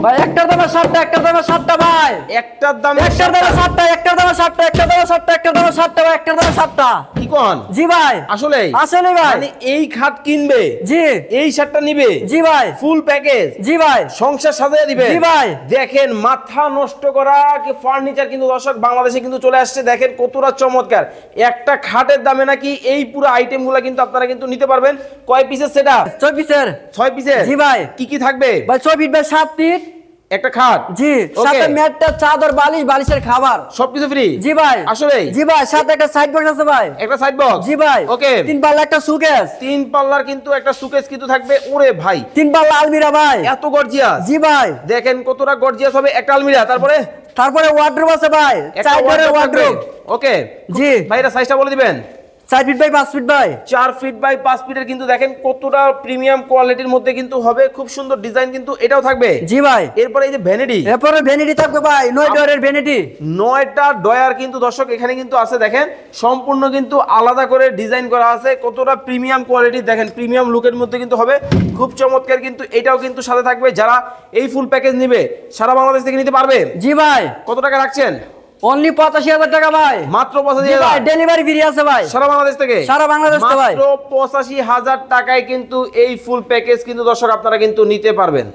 ভাই একটার দামে 7টা, একটার দামে 7টা ভাই। একটার দামে একটার দামে 7টা, একটার দামে 7টা, একটার দামে 7টা, একটার দামে 7টা ভাই, একটার দামে 7টা। কি কোন? জি ভাই। আসলে আসলে ভাই। মানে এই খাট কিনবে, জি এই শার্টটা নিবে, জি ভাই। ফুল প্যাকেজ, জি ভাই। সংসার সাজিয়ে দিবে। জি ভাই। দেখেন মাথা নষ্ট করা কি ফার্নিচার কিন্তু দর্শক বাংলাদেশে কিন্তু চলে আসছে। দেখেন কতটা চমৎকার একটা খাটের দামে নাকি এই পুরো আইটেমগুলো কিন্তু আপনারা কিন্তু নিতে পারবেন। কয় পিসের সেটা? 6 পিসের। 6 পিসের। জি ভাই। কি কি থাকবে ভাই 6 ফিট ভাই 7 ফিট একটা খাট? জি, সাথে ম্যাটটা, চাদর, বালিশ, বালিশের খাবার সবকিছু ফ্রি? জি ভাই। আসলে জি ভাই, সাথে একটা সাইড বক্স আছে ভাই। একটা সাইড বক্স? জি ভাই। ওকে। 3 পাল্লা একটা সুকেস। 3 পাল্লার কিন্তু একটা সুকেস কিন্তু থাকবে। ওরে ভাই 3 পাল্লা আলমিরা ভাই। এত গর্জিয়াস! জি ভাই। দেখেন কতটা গর্জিয়াস হবে একটা আলমিরা। তারপরে ওয়ার্ডরোব আছে ভাই, একটা 4 ডোরের ওয়ার্ডরোব। ওকে জি ভাই, এটা সাইজটা বলে দিবেন। 4 ফিট বাই 5 ফিট ভাই। 4 ফিট বাই 5 ফিটের কিন্তু দেখেন কতটা প্রিমিয়াম কোয়ালিটির মধ্যে কিন্তু হবে। খুব সুন্দর ডিজাইন কিন্তু এটাও থাকবে। জি ভাই। এরপরে এই যে ভ্যানিটি, এরপরে ভ্যানিটি থাকবে ভাই, 9 ডোরের ভ্যানিটি। 9টা ডয়ার কিন্তু দর্শক এখানে কিন্তু আছে। দেখেন সম্পূর্ণ কিন্তু আলাদা করে ডিজাইন করা আছে। কতটা প্রিমিয়াম কোয়ালিটি দেখেন, প্রিমিয়াম লুকের মধ্যে কিন্তু হবে। খুব চমৎকার কিন্তু এটাও কিন্তু সাথে থাকবে। যারা এই ফুল প্যাকেজ নেবে সারা বাংলাদেশ থেকে নিতে পারবে। জি ভাই। কত টাকা রাখছেন? অনলি 85,000 টাকা ভাই। মাত্র জি ভাই, 85,000। ডেলিভারি ফ্রি আছে ভাই সারা বাংলাদেশ থেকে? সারা বাংলাদেশ থেকে ভাই। মাত্র 85,000 টাকায় কিন্তু এই ফুল প্যাকেজ কিন্তু দর্শক আপনারা কিন্তু নিতে পারবেন।